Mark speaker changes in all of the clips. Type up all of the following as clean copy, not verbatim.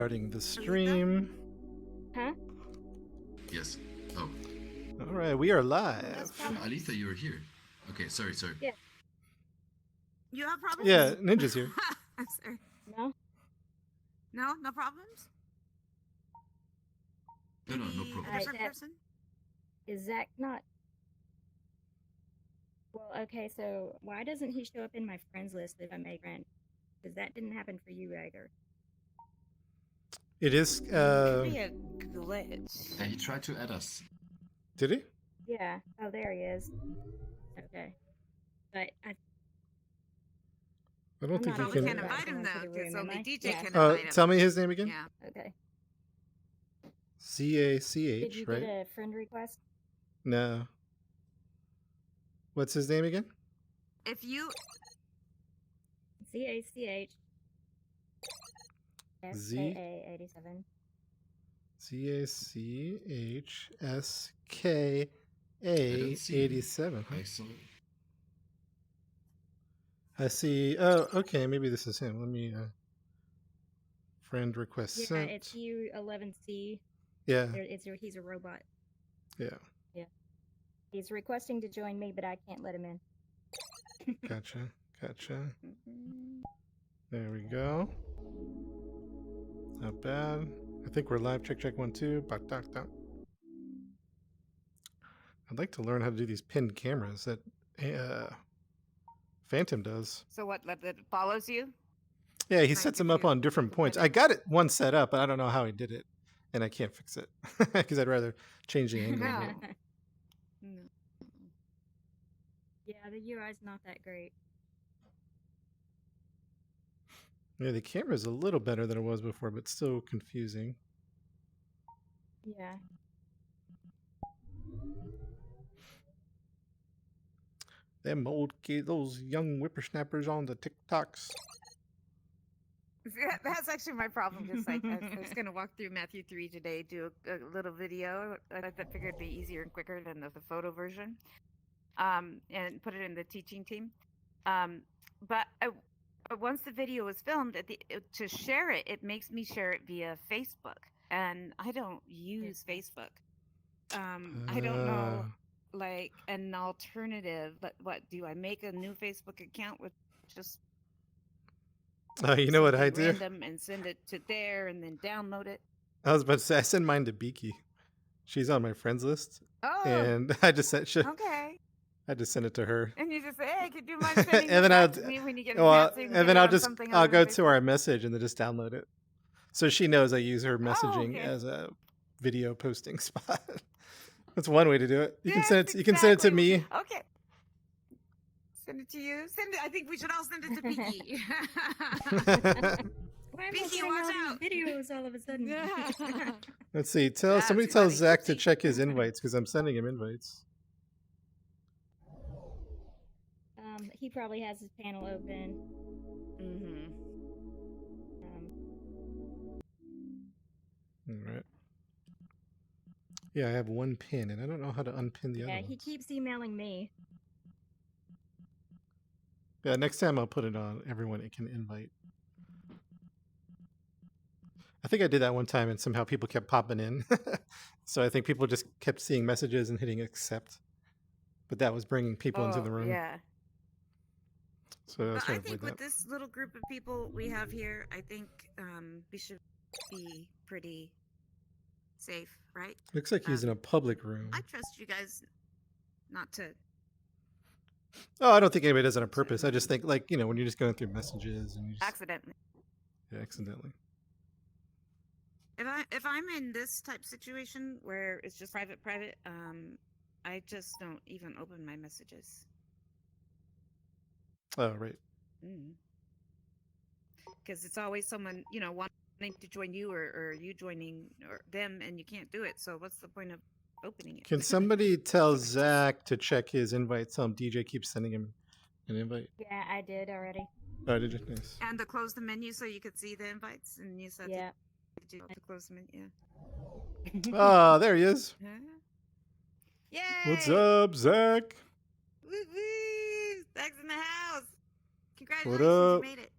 Speaker 1: Starting the stream.
Speaker 2: Huh?
Speaker 3: Yes. Oh.
Speaker 1: All right, we are live.
Speaker 3: Alita, you were here. Okay, sorry.
Speaker 2: Yeah.
Speaker 4: You have problems?
Speaker 1: Yeah, Ninja's here.
Speaker 4: I'm sorry.
Speaker 2: No?
Speaker 4: No problems?
Speaker 3: No
Speaker 4: Maybe
Speaker 3: problem.
Speaker 4: a different person?
Speaker 2: Is Zach not? Well, okay, so why doesn't he show up in my friends list if I'm a friend? Because that didn't happen for you either.
Speaker 1: It is.
Speaker 4: Could be a glitch.
Speaker 3: Yeah, he tried to add us.
Speaker 1: Did he?
Speaker 2: Yeah. Oh, there he is. Okay. But
Speaker 1: I don't think
Speaker 2: I'm
Speaker 1: you
Speaker 2: not
Speaker 4: Probably
Speaker 1: can.
Speaker 4: can't
Speaker 2: allowed
Speaker 4: invite
Speaker 2: to
Speaker 4: him
Speaker 2: go into
Speaker 4: though,
Speaker 2: the
Speaker 4: because
Speaker 2: room,
Speaker 4: only
Speaker 2: am I?
Speaker 4: DJ
Speaker 2: Yeah.
Speaker 4: can invite him.
Speaker 1: Tell me his name again.
Speaker 4: Yeah.
Speaker 2: Okay.
Speaker 1: C-A-C-H,
Speaker 2: Did you
Speaker 1: right?
Speaker 2: get a friend request?
Speaker 1: No. What's his name again?
Speaker 4: If you
Speaker 2: C-A-C-H.
Speaker 1: Z-
Speaker 2: S-K-A-87.
Speaker 1: C-A-C-H-S-K-A-87.
Speaker 3: Excellent.
Speaker 1: I see. Oh, okay. Maybe this is him. Let me. Friend request
Speaker 2: Yeah,
Speaker 1: sent.
Speaker 2: it's U11C.
Speaker 1: Yeah.
Speaker 2: He's a robot.
Speaker 1: Yeah.
Speaker 2: He's requesting to join me, but I can't let him in.
Speaker 1: Gotcha.
Speaker 2: Mhm.
Speaker 1: There we go. Not bad. I think we're live. Check 1 2. I'd like to learn how to do these pinned cameras that Phantom does.
Speaker 4: so what that follows you?
Speaker 1: Yeah, he
Speaker 4: Right,
Speaker 1: sets
Speaker 4: if
Speaker 1: them up
Speaker 4: you-
Speaker 1: on different
Speaker 4: if you
Speaker 1: points.
Speaker 4: put
Speaker 1: I
Speaker 4: it-
Speaker 1: got it one set up, but I don't know how he did it, and I can't fix it because I'd rather change the angle. of it.
Speaker 4: No.
Speaker 2: Yeah, the UI's not that great.
Speaker 1: Yeah, the camera's a little better than it was before, but still confusing.
Speaker 2: Yeah.
Speaker 1: Them old kids, those young whippersnappers on the TikToks.
Speaker 4: That's actually my problem. Because like, I was going to walk through Matthew 3 today, do a little video. I figured it'd be easier and quicker than the photo version, and put it in the teaching team. But once the video was filmed, to share it, it makes me share it via Facebook, and I don't use Facebook. I don't know, like an alternative. But what do I make a new Facebook account with? Just
Speaker 1: You know what I
Speaker 4: something
Speaker 1: do?
Speaker 4: random and send it to there, and then download it.
Speaker 1: I was about to say I send mine to Beaky. She's on my friends list,
Speaker 4: Oh,
Speaker 1: and I just sent.
Speaker 4: okay.
Speaker 1: I just sent it to her.
Speaker 4: And you just say, "Hey, could you mind sending
Speaker 1: And
Speaker 4: this
Speaker 1: then
Speaker 4: back to me when you get a
Speaker 1: Well,
Speaker 4: chance?" So you can
Speaker 1: and
Speaker 4: get
Speaker 1: then
Speaker 4: it
Speaker 1: I'll
Speaker 4: on
Speaker 1: just
Speaker 4: something
Speaker 1: I'll
Speaker 4: other
Speaker 1: go
Speaker 4: than
Speaker 1: to
Speaker 4: Facebook?
Speaker 1: our message and then just download it, so she knows I use her messaging
Speaker 4: okay.
Speaker 1: as a video posting spot. That's one way to do it. You can
Speaker 4: Yes,
Speaker 1: send it. You can send it to
Speaker 4: exactly.
Speaker 1: me.
Speaker 4: Okay. Send it to you. Send it. I think we should all send it to Beaky.
Speaker 2: Why am I
Speaker 4: Pinky,
Speaker 2: getting
Speaker 4: watch
Speaker 2: all
Speaker 4: out.
Speaker 2: these videos all of a sudden?
Speaker 1: Let's see.
Speaker 4: That's
Speaker 1: Somebody tell
Speaker 4: funny.
Speaker 1: Zach to
Speaker 4: See?
Speaker 1: check his invites because I'm sending him invites.
Speaker 2: He probably has his panel open.
Speaker 4: Mm-hmm.
Speaker 1: All right. Yeah, I have one pin, and I don't know how to unpin the other
Speaker 2: Yeah,
Speaker 1: one.
Speaker 2: he keeps emailing me.
Speaker 1: Yeah, next time I'll put it on everyone it can invite. I think I did that one time, and somehow people kept popping in. So I think people just kept seeing messages and hitting accept. But that was bringing people into the room.
Speaker 4: Yeah.
Speaker 1: So I was
Speaker 4: But I
Speaker 1: trying to
Speaker 4: think
Speaker 1: avoid
Speaker 4: with
Speaker 1: that.
Speaker 4: this little group of people we have here, I think we should be pretty safe, right?
Speaker 1: Looks like he's in a public room.
Speaker 4: I trust you guys not to.
Speaker 1: Oh, I don't think anybody does it on purpose. I just think, like, you know, when you're just going through messages and you just
Speaker 4: Accidentally.
Speaker 1: yeah, accidentally.
Speaker 4: If I'm in this type situation where it's just private, I just don't even open my messages.
Speaker 1: Oh, right.
Speaker 4: Because it's always someone, you know, wanting to join you or you joining or them, and you can't do it. So what's the point of opening it?
Speaker 1: Can somebody tell Zach to check his invite? Tell him DJ keeps sending him an invite.
Speaker 2: Yeah, I did already.
Speaker 1: Oh, did you? Nice.
Speaker 4: And to close the menu so you could see the invites, and you said
Speaker 2: Yeah.
Speaker 4: to close the menu.
Speaker 1: Oh, there he is.
Speaker 4: Yeah. Yay!
Speaker 1: What's up, Zach?
Speaker 4: Woo woo! Zach's in the house. Congratulations,
Speaker 1: up?
Speaker 4: you made it.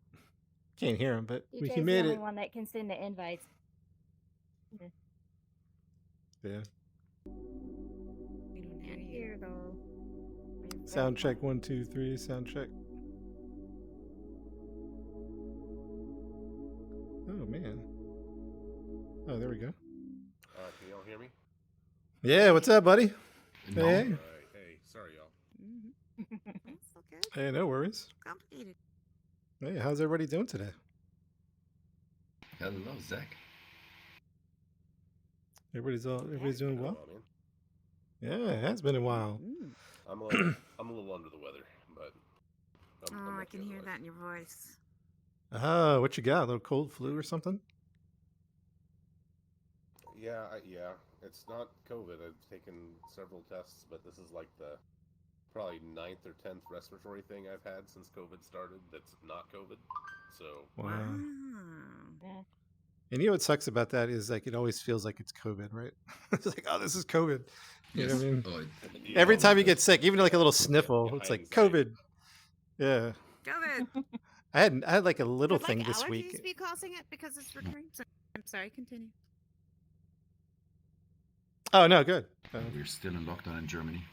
Speaker 1: Can't hear him, but he
Speaker 2: DJ's the
Speaker 1: made
Speaker 2: only
Speaker 1: it.
Speaker 2: one that can send the invites.
Speaker 1: Yeah.
Speaker 4: We don't hear
Speaker 2: Can't
Speaker 4: you.
Speaker 2: hear though. We're
Speaker 1: Sound
Speaker 2: very
Speaker 1: check 1, 2, 3. Sound check. Oh man. Oh, there we go.
Speaker 5: Can y'all hear me?
Speaker 1: Yeah, what's up, buddy?
Speaker 3: No.
Speaker 1: Hey.
Speaker 5: All right. Hey, sorry, y'all.
Speaker 4: That's okay.
Speaker 1: Hey, no worries.
Speaker 4: Complicated.
Speaker 1: Hey, how's everybody doing today?
Speaker 3: Hello, Zach.
Speaker 1: Everybody's doing well.
Speaker 5: man.
Speaker 1: Yeah, it has been a while.
Speaker 5: I'm a little under the weather, but I'm
Speaker 4: I
Speaker 5: okay
Speaker 4: can hear
Speaker 5: otherwise.
Speaker 4: that in your voice.
Speaker 1: Oh, what you got? A little cold flu or something?
Speaker 5: Yeah, it's not COVID. I've taken several tests, but this is like the probably 9th or 10th respiratory thing I've had since COVID started. That's not COVID. So
Speaker 1: Wow.
Speaker 2: Yeah.
Speaker 1: And you know what sucks about that is like it always feels like it's COVID, right? It's like, oh, this is COVID. You know what I mean?
Speaker 3: Oh,
Speaker 5: yeah,
Speaker 1: Every time you
Speaker 3: that's-
Speaker 1: get sick, even like a little sniffle,
Speaker 5: Yeah,
Speaker 1: it's like
Speaker 5: anxiety.
Speaker 1: COVID. Yeah.
Speaker 4: COVID.
Speaker 1: I had like a little
Speaker 4: Could,
Speaker 1: thing
Speaker 4: like,
Speaker 1: this
Speaker 4: allergies
Speaker 1: week.
Speaker 4: be causing it because it's recurring? I'm sorry. Continue.
Speaker 1: Oh no, good.
Speaker 3: We're still in lockdown in Germany.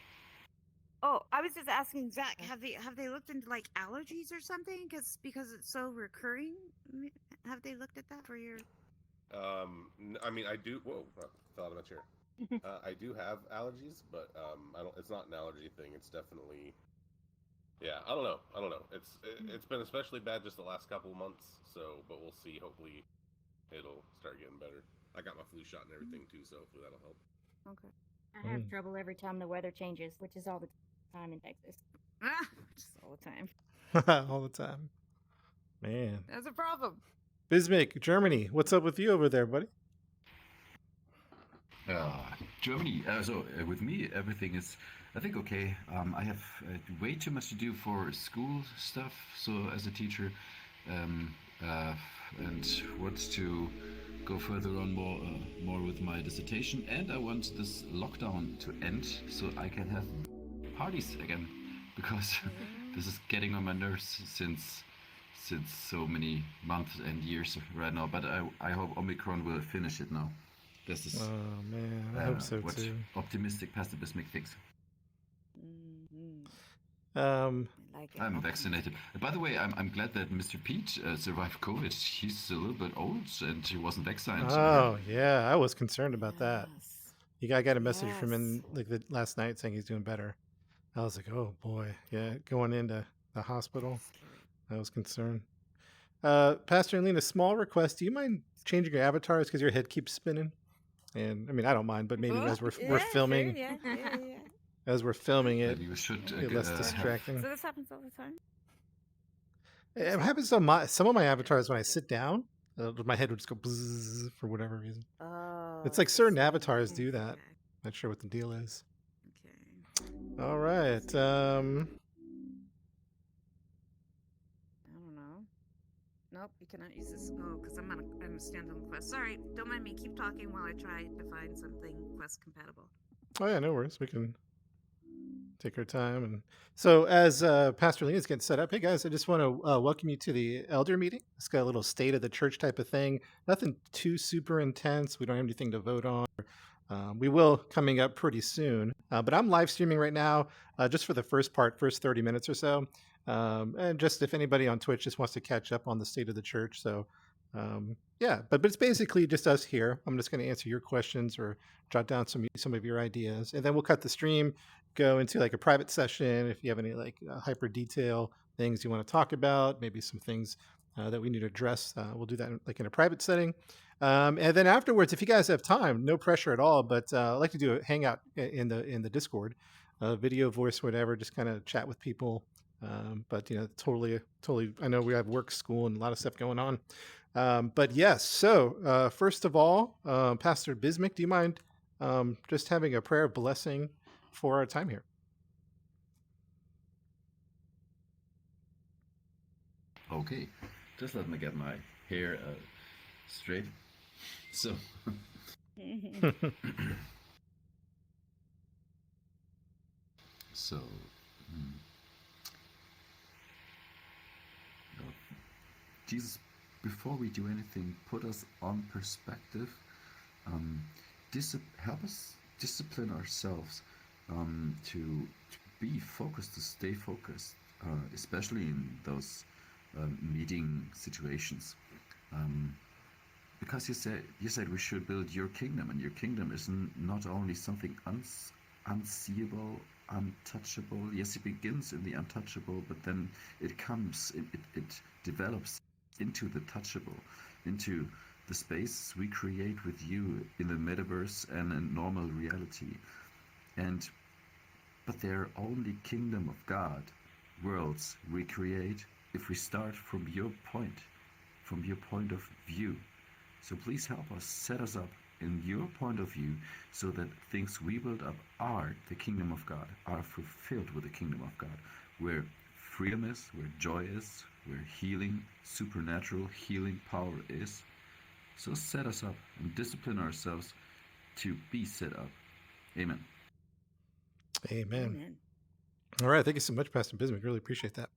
Speaker 4: Oh, I was just asking Zach. Have they looked into like allergies or something? Because it's so recurring. Have they looked at that for your?
Speaker 5: I mean, I do. Whoa, I fell out of my chair. I do have allergies, but I don't. It's not an allergy thing. It's definitely. Yeah, I don't know. It's been especially bad just the last couple of months. So, but we'll see. Hopefully, it'll start getting better. I got my flu shot and everything too, so hopefully that'll help.
Speaker 4: Okay.
Speaker 2: I have trouble every time the weather changes, which is all the time in Texas.
Speaker 4: Just all the time.
Speaker 1: All the time. Man.
Speaker 4: That's a problem.
Speaker 1: Bismarck, Germany. What's up with you over there, buddy?
Speaker 3: Germany. With me, everything is, I think, okay. I have way too much to do for school stuff. So as a teacher, and want to go further on more with my dissertation. And I want this lockdown to end so I can have parties again, because this is getting on my nerves since so many months and years right now. But I hope Omicron will finish it now. This is
Speaker 1: Oh man, I hope so
Speaker 3: what
Speaker 1: too.
Speaker 3: optimistic pessimistic thinks.
Speaker 1: Um,
Speaker 4: I like it.
Speaker 3: I'm vaccinated. By the way, I'm glad that Mr. Pete survived COVID. He's a little bit old and he wasn't vaccinated.
Speaker 1: oh yeah, I was concerned about that.
Speaker 4: Yes.
Speaker 1: I got a message from him
Speaker 4: Yes.
Speaker 1: like last night saying he's doing better. I was like, oh boy, yeah, going into the hospital. I was concerned. Pastor Alina, small request. Do you mind changing your avatars because your head keeps spinning? And I mean, I don't mind, but maybe as we're
Speaker 4: Yeah,
Speaker 1: filming,
Speaker 4: sure, yeah.
Speaker 1: as we're filming it,
Speaker 3: Maybe you should
Speaker 1: be less distracting.
Speaker 4: So this happens all the time.
Speaker 1: It happens to some of my avatars when I sit down. My head would just go bzzz for whatever reason.
Speaker 4: Oh.
Speaker 1: It's like
Speaker 4: I
Speaker 1: certain
Speaker 4: see.
Speaker 1: avatars do that.
Speaker 4: Okay.
Speaker 1: Not sure what the deal is.
Speaker 4: Okay.
Speaker 1: All right.
Speaker 4: I don't know. Nope, you cannot use this. Oh, because I'm a standalone quest. Sorry, don't mind me. Keep talking while I try to find something quest compatible.
Speaker 1: Oh yeah, no worries. We can take our time. And so, as Pastor Lena's getting set up, hey guys, I just want to welcome you to the elder meeting. It's got a little state of the church type of thing. Nothing too super intense. We don't have anything to vote on. We will coming up pretty soon. But I'm live streaming right now, just for the first 30 minutes or so. And just if anybody on Twitch just wants to catch up on the state of the church. So, yeah, but it's basically just us here. I'm just going to answer your questions or jot down some of your ideas, and then we'll cut the stream, go into like a private session. If you have any like hyper detail things you want to talk about, maybe some things that we need to address, we'll do that like in a private setting. And then afterwards, if you guys have time, no pressure at all, but I like to do a hangout in the Discord, video, voice, whatever, just kind of chat with people. But totally. I know we have work, school, and a lot of stuff going on. But yes. So first of all, Pastor Bismick, do you mind just having a prayer of blessing for our time here?
Speaker 3: Okay, just let me get my hair straight. So, so, Lord Jesus, before we do anything, put us on perspective, um, help us discipline ourselves to be focused, to stay focused, especially in those meeting situations. Um, because you said we should build your kingdom, and your kingdom is not only something unseeable, untouchable. Yes, it begins in the untouchable, but then it develops into the touchable, into the space we create with you in the metaverse and in normal reality. And but they're only kingdom of God worlds we create if we start from your point of view. So please help us, set us up in your point of view so that things we build up are the kingdom of God, are fulfilled with the kingdom of God, where freedom is, where joy is, where healing, supernatural healing power is. So set us up and discipline ourselves to be set up. Amen.
Speaker 1: Amen.
Speaker 2: Amen.
Speaker 1: All right, thank you so much, Pastor Bismuth. Really appreciate that.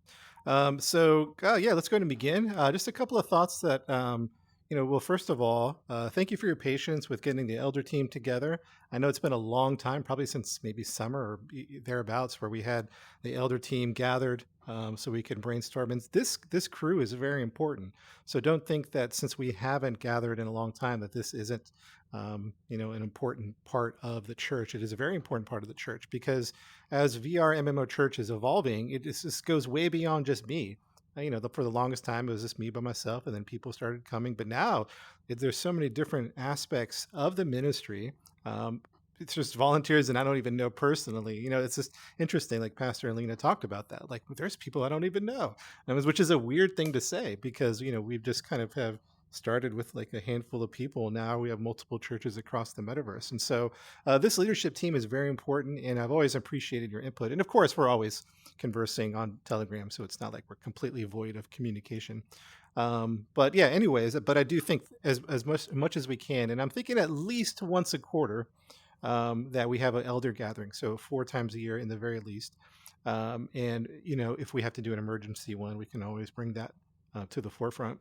Speaker 1: Yeah, let's go ahead and begin. Just a couple of thoughts that, well, first of all, thank you for your patience with getting the elder team together. I know it's been a long time, probably since maybe summer or thereabouts, where we had the elder team gathered so we can brainstorm. And this crew is very important. So don't think that since we haven't gathered in a long time that this isn't, an important part of the church. It is a very important part of the church because as VR MMO Church is evolving, this goes way beyond just me. For the longest time, it was just me by myself, and then people started coming. But now there's so many different aspects of the ministry. It's just volunteers, and I don't even know personally. It's just interesting. Like Pastor Alina talked about that. Like, there's people I don't even know, which is a weird thing to say because we've just kind of have started with like a handful of people. Now we have multiple churches across the metaverse. And so this leadership team is very important, and I've always appreciated your input. And of course, we're always conversing on Telegram, so it's not like we're completely void of communication. But yeah, anyways, but I do think as much as we can, and I'm thinking at least once a quarter that we have an elder gathering, so 4 times a year in the very least. And if we have to do an emergency one, we can always bring that to the forefront.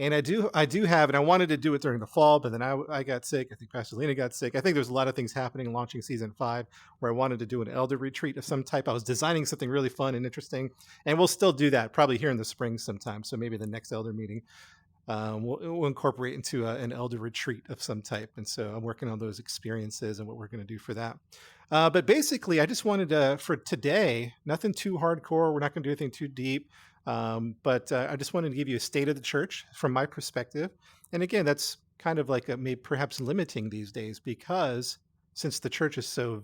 Speaker 1: And I do have, and I wanted to do it during the fall, but then I got sick. I think Pastor Lena got sick. I think there's a lot of things happening launching season 5 where I wanted to do an elder retreat of some type. I was designing something really fun and interesting, and we'll still do that probably here in the spring sometime. So maybe the next elder meeting we'll incorporate into an elder retreat of some type. And so I'm working on those experiences and what we're going to do for that. But basically, I just wanted to, for today, nothing too hardcore. We're not going to do anything too deep. But I just wanted to give you a state of the church from my perspective. And again, that's kind of like maybe perhaps limiting these days because since the church is so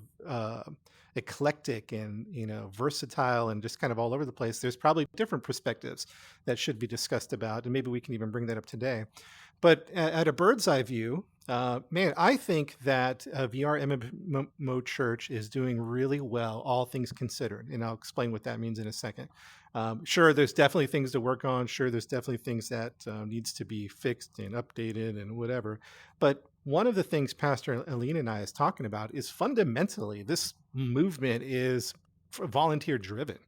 Speaker 1: eclectic and versatile and just kind of all over the place, there's probably different perspectives that should be discussed about, and maybe we can even bring that up today. But at a bird's eye view, man, I think that VR MMO Church is doing really well, all things considered, and I'll explain what that means in a second. Sure, there's definitely things to work on. Sure, there's definitely things that needs to be fixed and updated and whatever. But one of the things Pastor Aline and I is talking about is fundamentally this movement is volunteer driven.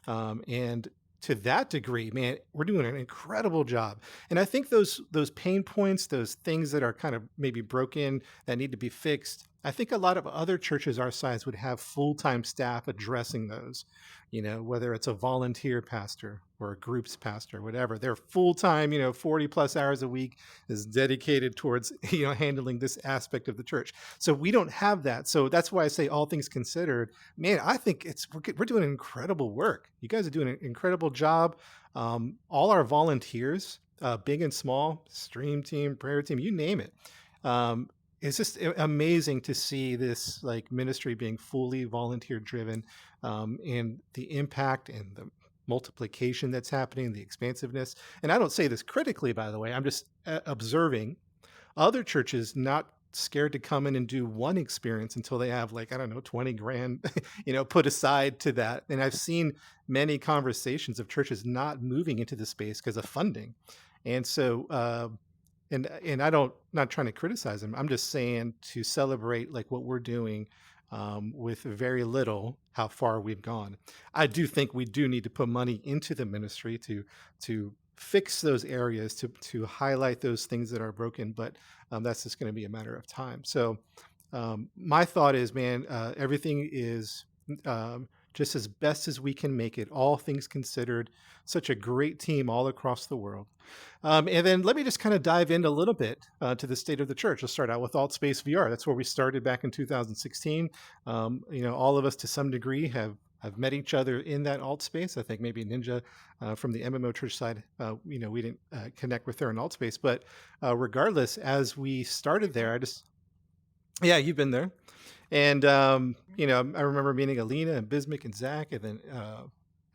Speaker 1: And to that degree, man, we're doing an incredible job. And I think those pain points, those things that are kind of maybe broken that need to be fixed, I think a lot of other churches our size would have full-time staff addressing those, whether it's a volunteer pastor or a groups pastor, whatever. They're full-time, 40 plus hours a week is dedicated towards, handling this aspect of the church. So we don't have that. So that's why I say all things considered, man, I think we're doing incredible work. You guys are doing an incredible job. All our volunteers, big and small, stream team, prayer team, you name it. It's just amazing to see this like ministry being fully volunteer driven, and the impact and the multiplication that's happening, the expansiveness. And I don't say this critically, by the way. I'm just observing other churches not scared to come in and do one experience until they have like, I don't know, 20 grand, put aside to that. And I've seen many conversations of churches not moving into the space because of funding. And so, and I don't, not trying to criticize them. I'm just saying to celebrate like what we're doing with very little, how far we've gone. I do think we do need to put money into the ministry to fix those areas, to highlight those things that are broken. But that's just going to be a matter of time. So my thought is, man, everything is just as best as we can make it, all things considered. Such a great team all across the world. And then let me just kind of dive in a little bit to the state of the church. Let's start out with AltSpace VR. That's where we started back in 2016. All of us to some degree have met each other in that alt space. I think maybe Ninja from the MMO church side, we didn't connect with her in alt space, but regardless, as we started there, yeah, you've been there. And, I remember meeting Alina and Bismick and Zach, and then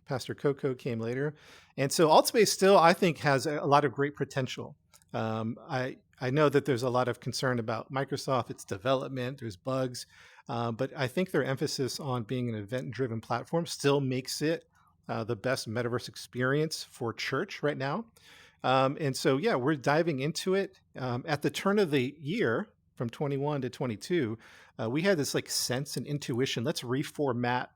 Speaker 1: Pastor Coco came later. And so AltSpace still, I think, has a lot of great potential. I know that there's a lot of concern about Microsoft, its development, there's bugs, but I think their emphasis on being an event-driven platform still makes it the best metaverse experience for church right now. And so, yeah, we're diving into it. At the turn of the year, from 21 to 22, we had this like sense and intuition. Let's reformat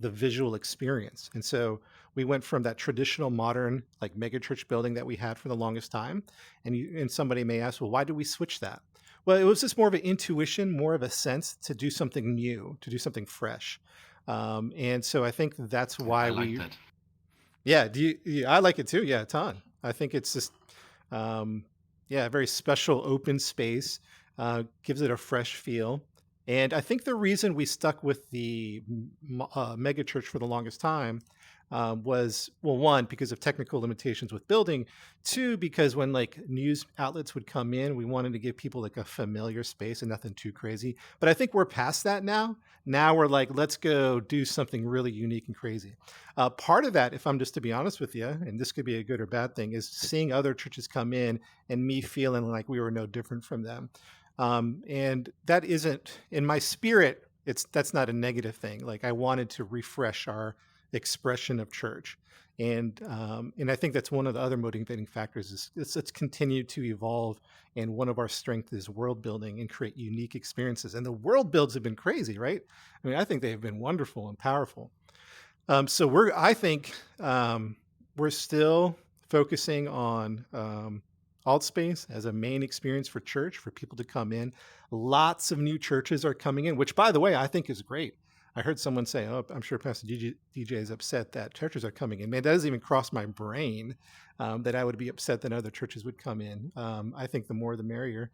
Speaker 1: the visual experience. And so we went from that traditional modern like megachurch building that we had for the longest time. And somebody may ask, well, why did we switch that? Well, it was just more of an intuition, more of a sense to do something new, to do something fresh. And so I think that's why
Speaker 3: I like that.
Speaker 1: yeah, I like it too. Yeah, a ton. I think it's just, a very special open space, gives it a fresh feel. And I think the reason we stuck with the mega church for the longest time was, well, one, because of technical limitations with building. Two, because when like news outlets would come in, we wanted to give people like a familiar space and nothing too crazy. But I think we're past that now. Now we're like, let's go do something really unique and crazy. Part of that, if I'm just to be honest with you, and this could be a good or bad thing, is seeing other churches come in and me feeling like we were no different from them. And that isn't in my spirit. That's not a negative thing. Like I wanted to refresh our expression of church, and I think that's one of the other motivating factors is let's continue to evolve. And one of our strengths is world building and create unique experiences. And the world builds have been crazy, right? I mean, I think they have been wonderful and powerful. So I think we're still focusing on AltSpace as a main experience for church for people to come in. Lots of new churches are coming in, which by the way, I think is great. I heard someone say, oh, I'm sure Pastor DJ is upset that churches are coming in. Man, that doesn't even cross my brain that I would be upset that other churches would come in. I think the more the merrier.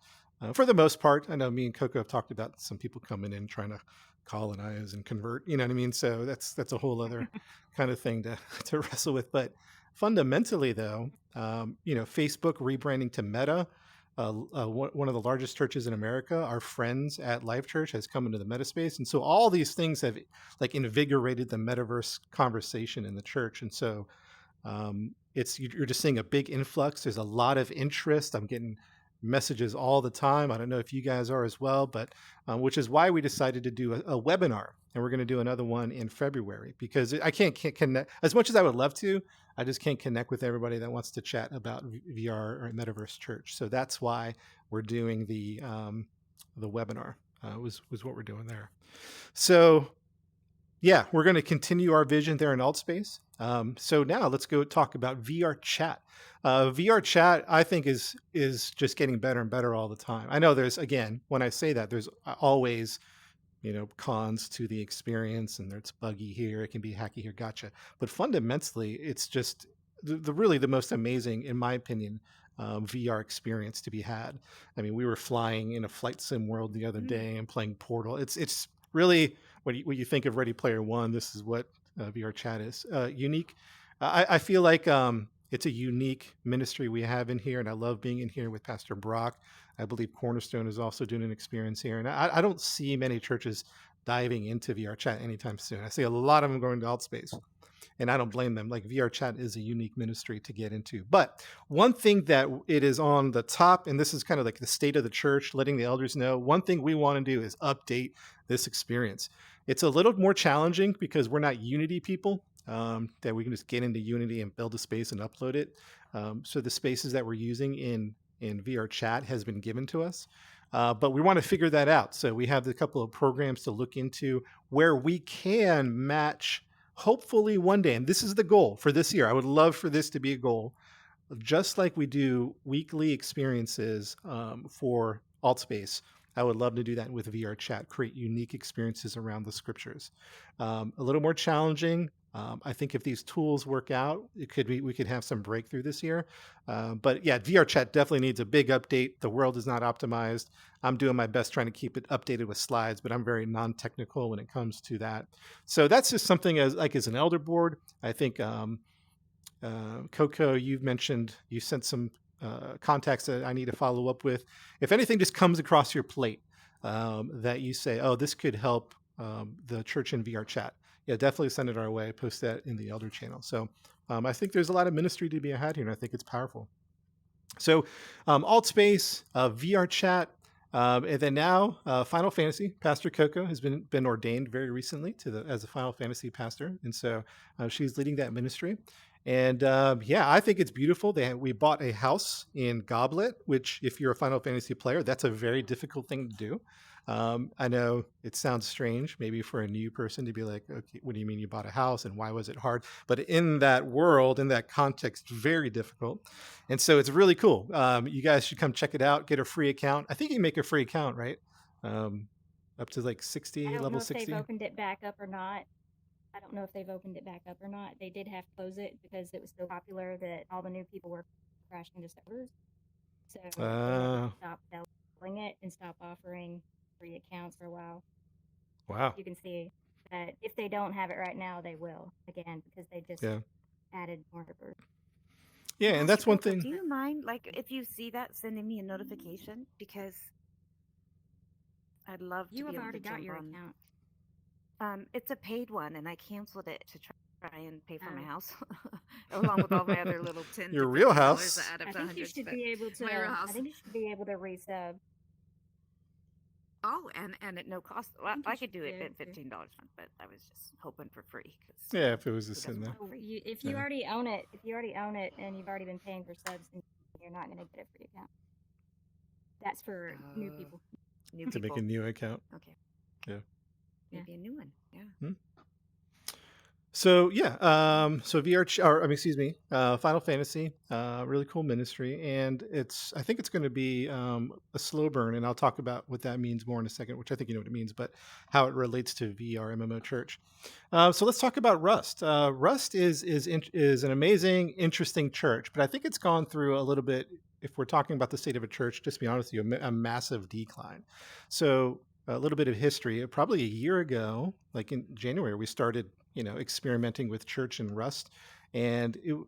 Speaker 1: For the most part, I know me and Coco have talked about some people coming in trying to colonize and convert, you know what I mean? So that's a whole other kind of thing to wrestle with. But fundamentally, though, Facebook rebranding to Meta, one of the largest churches in America, our friends at Life Church, has come into the meta space. And so all these things have like invigorated the metaverse conversation in the church. And so you're just seeing a big influx. There's a lot of interest. I'm getting messages all the time. I don't know if you guys are as well, but which is why we decided to do a webinar. And we're going to do another one in February because I can't connect as much as I would love to. I just can't connect with everybody that wants to chat about VR or Metaverse Church. So that's why we're doing the webinar. Was what we're doing there. So yeah, we're going to continue our vision there in AltSpace. So now let's go talk about VR chat. VR chat, I think, is just getting better and better all the time. I know there's, again, when I say that, there's always cons to the experience, and it's buggy here, it can be hacky here, gotcha. But fundamentally, it's just really the most amazing, in my opinion, VR experience to be had. I mean, we were flying in a flight sim world the other day and playing Portal. It's really when you think of Ready Player One, this is what VR chat is. Unique. I feel like it's a unique ministry we have in here, and I love being in here with Pastor Brock. I believe Cornerstone is also doing an experience here, and I don't see many churches diving into VR chat anytime soon. I see a lot of them going to AltSpace, and I don't blame them. Like VR chat is a unique ministry to get into. But one thing that it is on the top, and this is kind of like the state of the church, letting the elders know, one thing we want to do is update this experience. It's a little more challenging because we're not Unity people, that we can just get into Unity and build a space and upload it. So the spaces that we're using in VR chat has been given to us. But we want to figure that out. So we have a couple of programs to look into where we can match, hopefully one day, and this is the goal for this year. I would love for this to be a goal. just like we do weekly experiences for Altspace. I would love to do that with VR chat, create unique experiences around the scriptures. A little more challenging. I think if these tools work out, we could have some breakthrough this year. But yeah, VR chat definitely needs a big update. The world is not optimized. I'm doing my best trying to keep it updated with slides, but I'm very non-technical when it comes to that. So that's just something as an elder board. I think Coco, you've mentioned you sent some contacts that I need to follow up with. If anything just comes across your plate that you say, oh, this could help the church in VR chat, yeah, definitely send it our way. Post that in the elder channel. So I think there's a lot of ministry to be had here, and I think it's powerful. So Altspace, VR chat, and then now Final Fantasy. Pastor Coco has been ordained very recently as a Final Fantasy pastor, and so she's leading that ministry. And yeah, I think it's beautiful. We bought a house in Goblet, which, if you're a Final Fantasy player, that's a very difficult thing to do. I know it sounds strange, maybe for a new person to be like, okay, what do you mean you bought a house and why was it hard? But in that world, in that context, very difficult. And so it's really cool. You guys should come check it out, get a free account. I think you can make a free account, right? Up to like 60,
Speaker 2: I don't know
Speaker 1: level
Speaker 2: if
Speaker 1: 60.
Speaker 2: they've opened it back up or not. I don't know if they've opened it back up or not. They did have to close it because it was so popular that all the new people were crashing to servers. So they had to stop selling it and stop offering free accounts for a while.
Speaker 1: Wow.
Speaker 2: You can see that if they don't have it right now, they will again because they just added more servers.
Speaker 1: Yeah, and that's one thing.
Speaker 4: Do you mind, like, if you see that, sending me a notification? Because I'd love to be able to
Speaker 2: You have already got
Speaker 4: jump
Speaker 2: your
Speaker 4: on.
Speaker 2: account.
Speaker 4: It's a paid one, and I canceled it to try and pay for my house, along with all my other little $10
Speaker 1: Your
Speaker 4: to
Speaker 1: real
Speaker 4: $50
Speaker 1: house.
Speaker 4: that add up
Speaker 2: I
Speaker 4: to
Speaker 2: think you
Speaker 4: hundreds.
Speaker 2: should
Speaker 4: But
Speaker 2: be able to.
Speaker 4: my real
Speaker 2: I
Speaker 4: house.
Speaker 2: think you should be able to resub.
Speaker 4: Oh, and at no cost. Well,
Speaker 2: think you
Speaker 4: I could do
Speaker 2: should
Speaker 4: it
Speaker 2: be
Speaker 4: at
Speaker 2: able to.
Speaker 4: $15 a month, but I was just hoping for free.
Speaker 1: Yeah, if it was just
Speaker 4: who
Speaker 1: sitting
Speaker 4: doesn't
Speaker 1: there.
Speaker 4: want free?
Speaker 2: If you
Speaker 1: Yeah.
Speaker 2: already own it, and you've already been paying for subs, then you're not going to get a free account. That's for new people.
Speaker 4: New
Speaker 1: To
Speaker 4: people.
Speaker 1: make a new account.
Speaker 4: Okay.
Speaker 1: Yeah.
Speaker 4: Maybe a new one. Yeah.
Speaker 1: So yeah, so Final Fantasy, really cool ministry, and I think it's going to be a slow burn, and I'll talk about what that means more in a second, which I think you know what it means, but how it relates to VR MMO Church. So let's talk about Rust. Rust is an amazing, interesting church, but I think it's gone through a little bit. If we're talking about the state of a church, just to be honest with you, a massive decline. So a little bit of history. Probably a year ago, like in January, we started experimenting with church and Rust, and the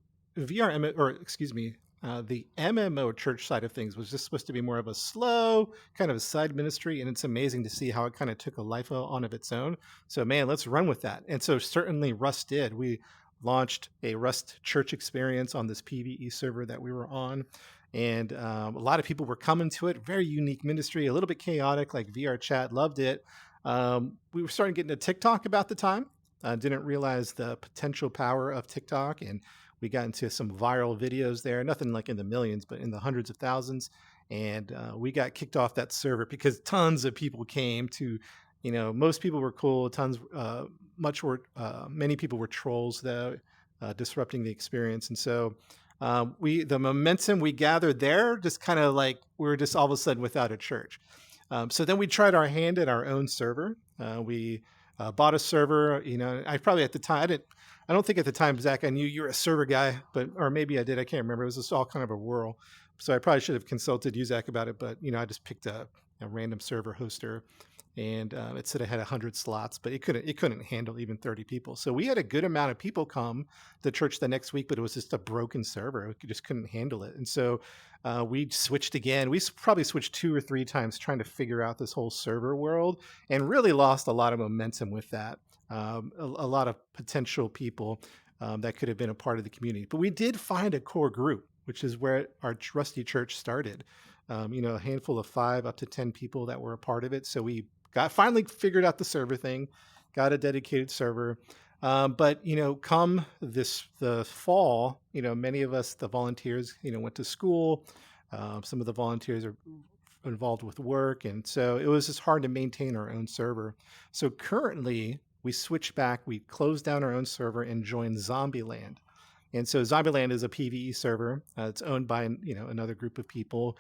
Speaker 1: MMO church side of things was just supposed to be more of a slow kind of a side ministry, and it's amazing to see how it kind of took a life on of its own. So man, let's run with that. And so certainly Rust did. We launched a Rust church experience on this PvE server that we were on. And a lot of people were coming to it. Very unique ministry, a little bit chaotic, like VR chat. Loved it. We were starting getting to TikTok about the time. Didn't realize the potential power of TikTok, and we got into some viral videos there. Nothing like in the millions, but in the hundreds of thousands. And we got kicked off that server because tons of people came to. Most people were cool. Many people were trolls though, disrupting the experience, and so. The momentum we gathered there just kind of like we were just all of a sudden without a church. So then we tried our hand at our own server. We bought a server. I probably at the time I don't think at the time, Zach, I knew you were a server guy, or maybe I did. I can't remember. It was just all kind of a whirl. So I probably should have consulted you, Zach, about it. But I just picked a random server hoster. And it said it had 100 slots, but it couldn't handle even 30 people. So we had a good amount of people come to church the next week, but it was just a broken server. We just couldn't handle it. And so we switched again. We probably switched 2 or 3 times trying to figure out this whole server world, and really lost a lot of momentum with that. A lot of potential people that could have been a part of the community. But we did find a core group, which is where our Rusty Church started. A handful of 5 up to 10 people that were a part of it. So we finally figured out the server thing, got a dedicated server. But come the fall, many of us, the volunteers, went to school. Some of the volunteers are involved with work, and so it was just hard to maintain our own server. So currently, we switched back. We closed down our own server and joined Zombieland. And so Zombieland is a PvE server. It's owned by another group of people.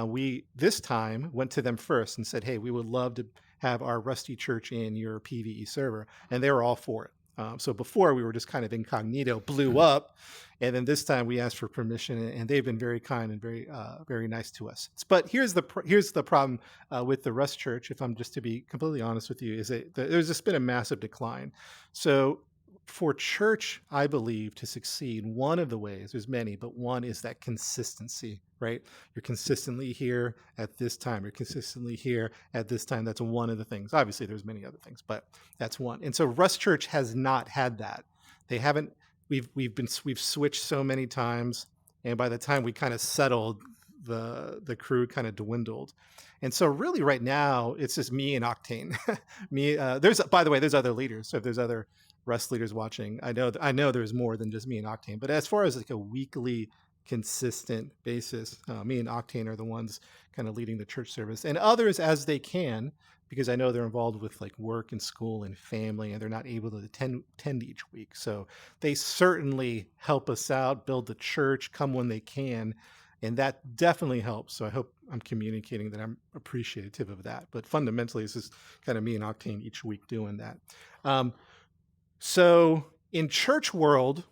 Speaker 1: We this time went to them first and said, "Hey, we would love to have our Rusty Church in your PvE server," and they were all for it. So before we were just kind of incognito, blew up, and then this time we asked for permission, and they've been very kind and very nice to us. But here's the problem with the Rust Church. If I'm just to be completely honest with you, is that there's just been a massive decline. So for church, I believe, to succeed, one of the ways, there's many, but one is that consistency, right? You're consistently here at this time. You're consistently here at this time. That's one of the things. Obviously, there's many other things, but that's one. And so Rust Church has not had that. They haven't. We've switched so many times, and by the time we kind of settled, the crew kind of dwindled. And so really right now it's just me and Octane. There's, by the way, there's other leaders. So if there's other Rust leaders watching, I know there's more than just me and Octane. But as far as like a weekly consistent basis, me and Octane are the ones kind of leading the church service, and others as they can, because I know they're involved with like work and school and family, and they're not able to attend each week. So they certainly help us out, build the church, come when they can, and that definitely helps. So I hope I'm communicating that I'm appreciative of that. But fundamentally, it's just kind of me and Octane each week doing that. So in church world,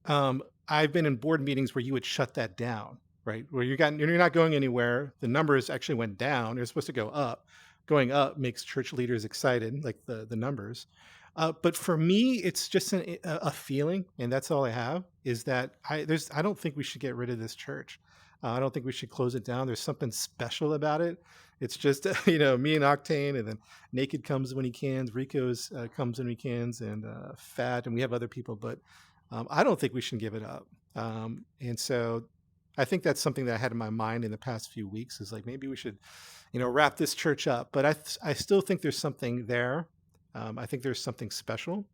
Speaker 1: I've been in board meetings where you would shut that down, right? Where you're not going anywhere. The numbers actually went down. They're supposed to go up. Going up makes church leaders excited, like the numbers. But for me, it's just a feeling, and that's all I have. Is that I don't think we should get rid of this church. I don't think we should close it down. There's something special about it. It's just me and Octane, and then Naked comes when he can. Rico's comes when he can, and Fat, and we have other people, but I don't think we should give it up. And so I think that's something that I had in my mind in the past few weeks, is like maybe we should wrap this church up. But I still think there's something there. I think there's something special.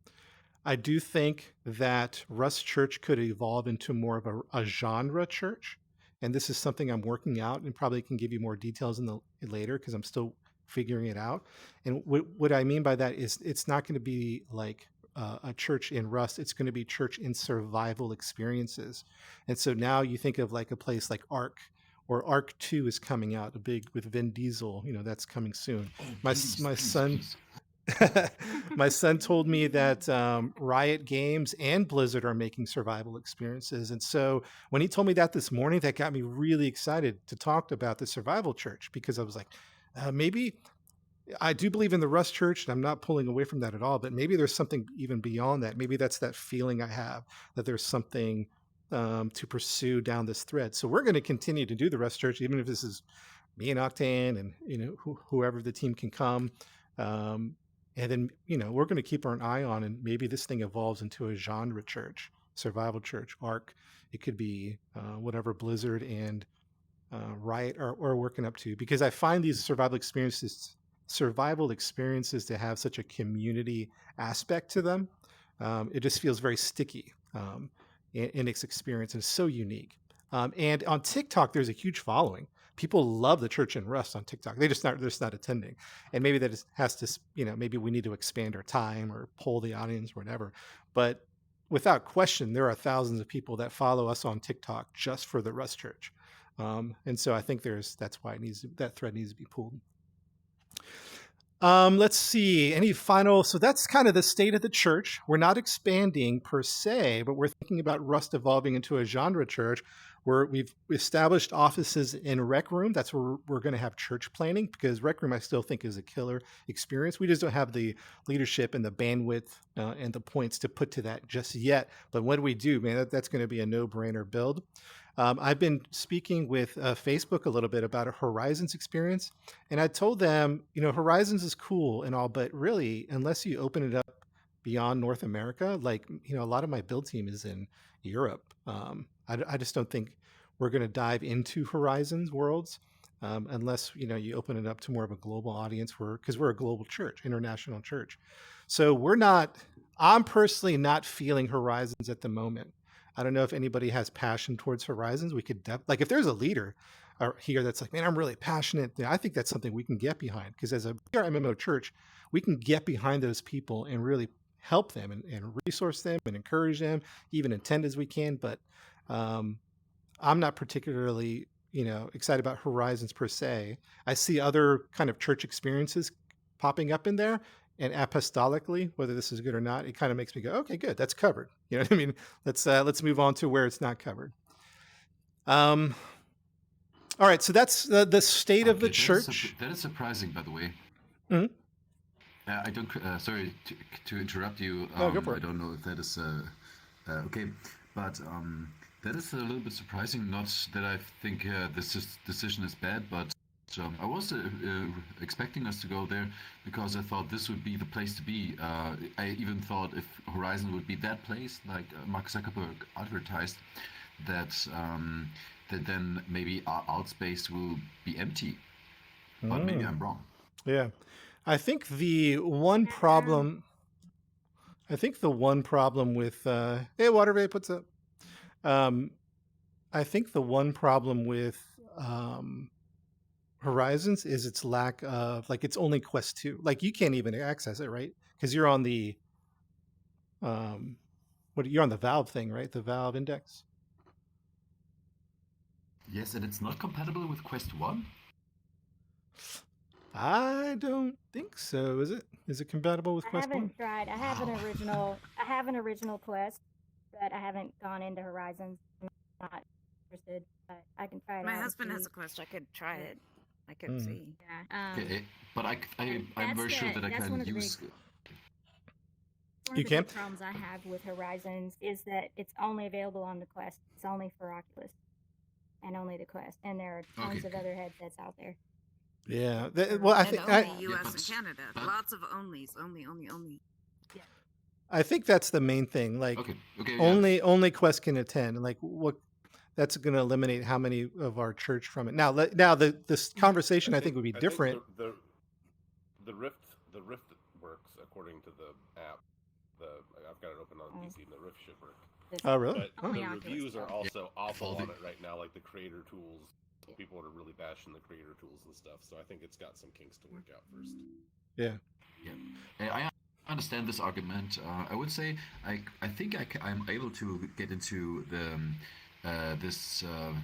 Speaker 1: I do think that Rust Church could evolve into more of a genre church. And this is something I'm working out, and probably can give you more details later, because I'm still figuring it out. And what I mean by that is it's not going to be like a church in Rust. It's going to be church in survival experiences. And so now you think of like a place like Ark, or Ark 2 is coming out, a big with Vin Diesel, that's coming soon.
Speaker 3: Oh,
Speaker 1: My son, my son told me that Riot Games and Blizzard are making survival experiences. And so when he told me that this morning, that got me really excited to talk about the survival church, because I was like, maybe I do believe in the Rust Church, and I'm not pulling away from that at all, but maybe there's something even beyond that. Maybe that's that feeling I have that there's something to pursue down this thread. So we're going to continue to do the Rust Church, even if this is me and Octane and whoever the team can come. And then, we're going to keep our eye on, and maybe this thing evolves into a genre church, survival church, Ark. It could be whatever Blizzard and Riot are working up to, because I find these survival experiences to have such a community aspect to them. It just feels very sticky in its experience, and it's so unique. And on TikTok, there's a huge following. People love the church in Rust on TikTok. They're just not attending. And maybe that has to, maybe we need to expand our time or poll the audience or whatever. But without question, there are thousands of people that follow us on TikTok just for the Rust Church. And so I think that's why that thread needs to be pulled. Let's see, so that's kind of the state of the church. We're not expanding per se, but we're thinking about Rust evolving into a genre church where we've established offices in Rec Room. That's where we're going to have church planning, because Rec Room I still think is a killer experience. We just don't have the leadership and the bandwidth and the points to put to that just yet. But when we do, man, that's going to be a no-brainer build. I've been speaking with Facebook a little bit about a Horizons experience, and I told them, Horizons is cool and all, but really, unless you open it up beyond North America, like, a lot of my build team is in Europe. I just don't think we're going to dive into Horizons worlds unless, you open it up to more of a global audience, because we're a global church, international church. So I'm personally not feeling Horizons at the moment. I don't know if anybody has passion towards Horizons. We could like if there's a leader here that's like, man, I'm really passionate. I think that's something we can get behind, because as a MMO church, we can get behind those people and really help them and resource them and encourage them, even attend as we can. But I'm not particularly, excited about Horizons per se. I see other kind of church experiences popping up in there, and apostolically, whether this is good or not, it kind of makes me go, okay, good, that's covered. You know what I mean? Let's move on to where it's not covered. All right, so that's the state of the church.
Speaker 3: That is surprising, by the way.
Speaker 1: Mhm.
Speaker 3: I don't. Sorry to interrupt you.
Speaker 1: No, go for it.
Speaker 3: I don't know if that is okay, but that is a little bit surprising. Not that I think this decision is bad, but I was expecting us to go there because I thought this would be the place to be. I even thought if Horizon would be that place, like Mark Zuckerberg advertised, that then maybe our Outspace will be empty. But maybe I'm wrong.
Speaker 1: Yeah. I think the one problem with hey, Water Vape, what's up? I think the one problem with Horizons is its lack of, like, it's only Quest 2. Like, you can't even access it, right? Because you're on the you're on the Valve thing, right? The Valve Index.
Speaker 3: Yes, and it's not compatible with Quest 1?
Speaker 1: I don't think so. Is it? Is it compatible with
Speaker 2: I
Speaker 1: Quest 1?
Speaker 2: haven't tried. I have an original Quest, but I haven't gone into Horizons. I'm not interested, but I can try it
Speaker 4: My
Speaker 2: out.
Speaker 4: husband has a Quest. I could try it. I could see.
Speaker 2: Yeah.
Speaker 3: Okay, but I'm very sure that I
Speaker 2: that's
Speaker 3: can
Speaker 2: one of the
Speaker 3: use.
Speaker 2: One
Speaker 1: You
Speaker 2: of the
Speaker 1: can?
Speaker 2: big problems I have with Horizons is that it's only available on the Quest. It's only for Oculus and only the Quest, and there are tons of other headsets out there.
Speaker 1: Yeah. Well, I
Speaker 4: And
Speaker 1: think
Speaker 4: only U.S. and Canada. Lots of onlys. Only.
Speaker 1: I think that's the main thing. Like,
Speaker 3: Okay,
Speaker 1: only Quest can attend. Like, what? That's going to eliminate how many of our church from it. Now, this conversation I think would be different.
Speaker 5: The Rift works according to the app. I've got it open on PC, and the Rift should work.
Speaker 1: Oh, really?
Speaker 5: But the
Speaker 2: Oculus
Speaker 5: reviews are
Speaker 2: does.
Speaker 5: also awful on it right now, like the creator tools. People are really bashing the creator tools and stuff, so I think it's got some kinks to work out first.
Speaker 1: Yeah.
Speaker 3: I understand this argument. I would say I think I'm able to get into the oh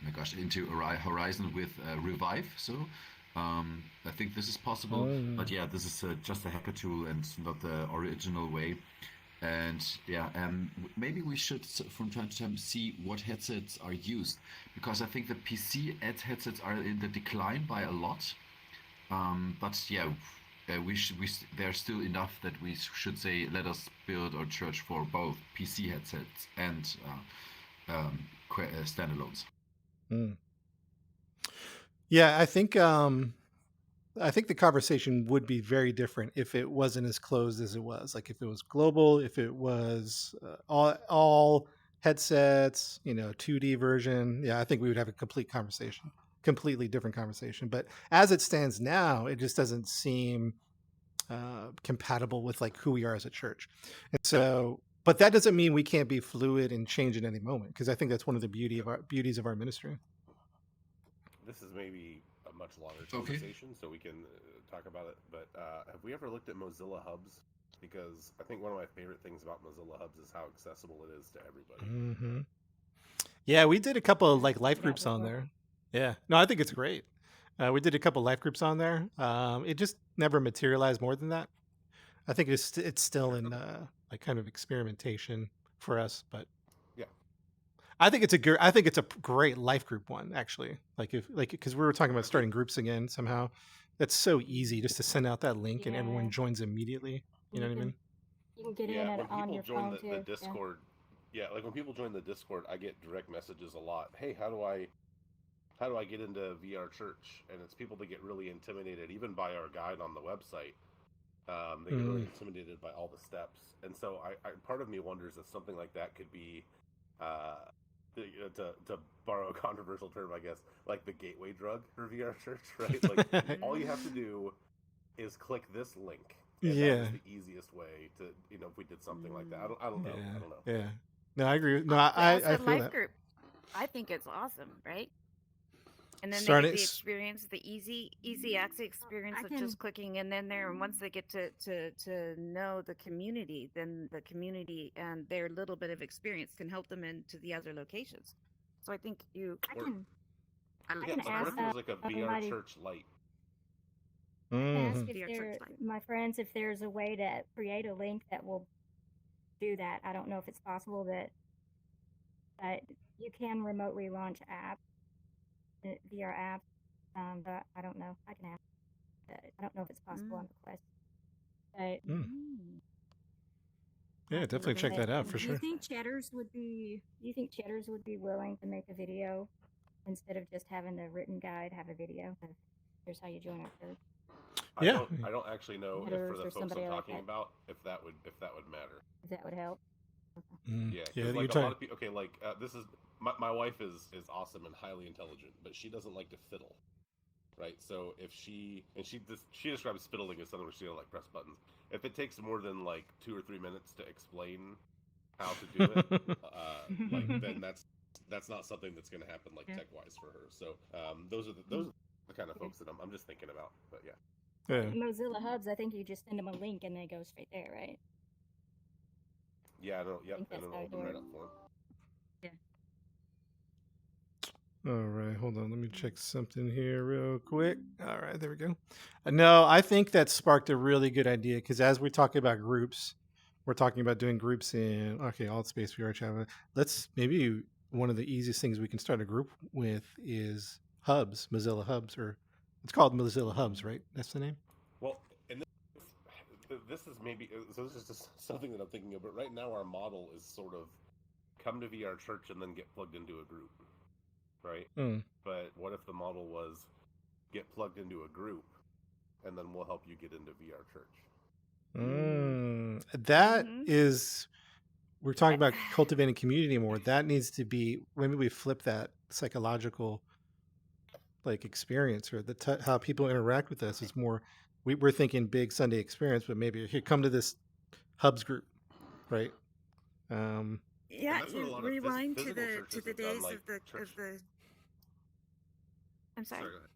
Speaker 3: my gosh, into Horizon with Revive. So I think this is possible. But yeah, this is just a hacker tool and not the original way. And yeah, maybe we should from time to time see what headsets are used, because I think the PC headsets are in the decline by a lot. But yeah, there's still enough that we should say, let us build our church for both PC headsets and standalones.
Speaker 1: Yeah, I think the conversation would be very different if it wasn't as closed as it was. Like, if it was global, if it was all headsets, 2D version. Yeah, I think we would have a completely different conversation. But as it stands now, it just doesn't seem compatible with, like, who we are as a church. And so, but that doesn't mean we can't be fluid and change at any moment, because I think that's one of the beauties of our ministry.
Speaker 5: This is maybe a much longer conversation, so we can talk about it. But have we ever looked at Mozilla Hubs? Because I think one of my favorite things about Mozilla Hubs is how accessible it is to everybody.
Speaker 1: Mm-hmm. Yeah, we did a couple of, like, life groups on there. Yeah, no, I think it's great. We did a couple life groups on there. It just never materialized more than that. I think it's still in like kind of experimentation for us, but
Speaker 5: yeah,
Speaker 1: I think it's a great life group one, actually. Because we were talking about starting groups again somehow. That's so easy just to send out that link and everyone joins immediately. You know what I mean?
Speaker 2: You can get in on your phone too.
Speaker 5: The Discord. Yeah, like when people join the Discord, I get direct messages a lot. Hey, how do I get into VR Church? And it's people that get really intimidated, even by our guide on the website. They get really intimidated by all the steps, and so I part of me wonders if something like that could be, to borrow a controversial term, I guess, like the gateway drug for VR Church, right? Like, all you have to do is click this link. And that is the easiest way to, if we did something like that. I don't know.
Speaker 1: Yeah. No, I agree. No, I feel
Speaker 4: life
Speaker 1: that.
Speaker 4: group. I think it's awesome, right? And then they
Speaker 1: Starting.
Speaker 4: get the experience, the easy access experience of just clicking in there. And once they get to know the community, then the community and their little bit of experience can help them into the other locations. So I think
Speaker 2: I can
Speaker 5: Yeah,
Speaker 2: can
Speaker 5: like what
Speaker 2: ask
Speaker 5: if it was like a VR
Speaker 2: somebody.
Speaker 5: church light?
Speaker 2: I can ask
Speaker 1: Mhm.
Speaker 2: if
Speaker 4: VR church light.
Speaker 2: my friends if there's a way to create a link that will do that. I don't know if it's possible that you can remotely launch VR apps, but I don't know. I can ask. I don't know if it's possible on the Quest. But
Speaker 1: Mm.
Speaker 2: I'll
Speaker 1: Yeah,
Speaker 2: have to
Speaker 1: definitely
Speaker 2: look
Speaker 1: check
Speaker 2: into
Speaker 1: that out
Speaker 2: it.
Speaker 1: for
Speaker 2: Do you
Speaker 1: sure.
Speaker 2: think Cheddars would be? Do you think Cheddars would be willing to make a video instead of just having the written guide have a video? Here's how you join our church.
Speaker 1: Yeah.
Speaker 5: I don't actually know if for
Speaker 2: Cheddars
Speaker 5: the
Speaker 2: or
Speaker 5: folks I'm
Speaker 2: somebody like
Speaker 5: talking
Speaker 2: that.
Speaker 5: about if that would matter.
Speaker 2: If that would help.
Speaker 5: Yeah,
Speaker 1: Yeah,
Speaker 5: because
Speaker 1: you're
Speaker 5: like a
Speaker 1: talking.
Speaker 5: lot of people. Okay, like this is my wife is awesome and highly intelligent, but she doesn't like to fiddle, right? So if she describes fiddling as something where she don't like press buttons. If it takes more than like 2 or 3 minutes to explain how to do it, like then that's not something that's going to happen like tech wise for her. So those are the kind of folks that I'm just thinking about. But yeah.
Speaker 1: Yeah.
Speaker 2: Mozilla Hubs, I think you just send them a link and they go straight there, right?
Speaker 5: Yeah, I know. Yep,
Speaker 2: think
Speaker 5: and
Speaker 2: that's
Speaker 5: it'll
Speaker 2: how it
Speaker 5: open right
Speaker 2: works.
Speaker 5: up for them.
Speaker 1: All right, hold on. Let me check something here real quick. All right, there we go. No, I think that sparked a really good idea because as we're talking about groups, we're talking about doing groups in all space VR chat. Let's maybe one of the easiest things we can start a group with is Hubs, Mozilla Hubs, or it's called Mozilla Hubs, right? That's the name.
Speaker 5: Well, and this is maybe so. This is just something that I'm thinking of. But right now, our model is sort of come to VR church and then get plugged into a group, right?
Speaker 1: Mm.
Speaker 5: But what if the model was get plugged into a group and then we'll help you get into VR church?
Speaker 1: That is, we're talking about cultivating community more. That needs to be, maybe we flip that psychological like experience or how people interact with us is more, we're thinking big Sunday experience, but maybe here, come to this Hubs group, right?
Speaker 4: Yeah,
Speaker 5: that's what a
Speaker 4: you
Speaker 5: lot of
Speaker 4: rewind to
Speaker 5: physical
Speaker 4: the
Speaker 5: churches have
Speaker 4: days
Speaker 5: done, like
Speaker 4: of the
Speaker 5: church.
Speaker 4: I'm sorry.
Speaker 5: Sorry, go ahead.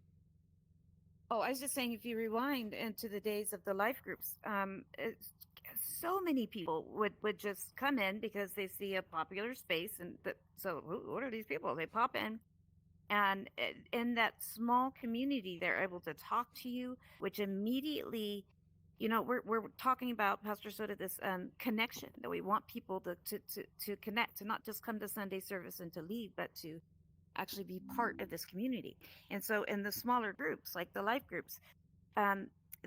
Speaker 4: Oh, I was just saying, if you rewind into the days of the life groups, so many people would just come in because they see a popular space, and so what are these people? They pop in, and in that small community, they're able to talk to you, which immediately, we're talking about, Pastor Soda, this connection that we want people to connect, to not just come to Sunday service and to leave, but to actually be part of this community. And so in the smaller groups, like the life groups,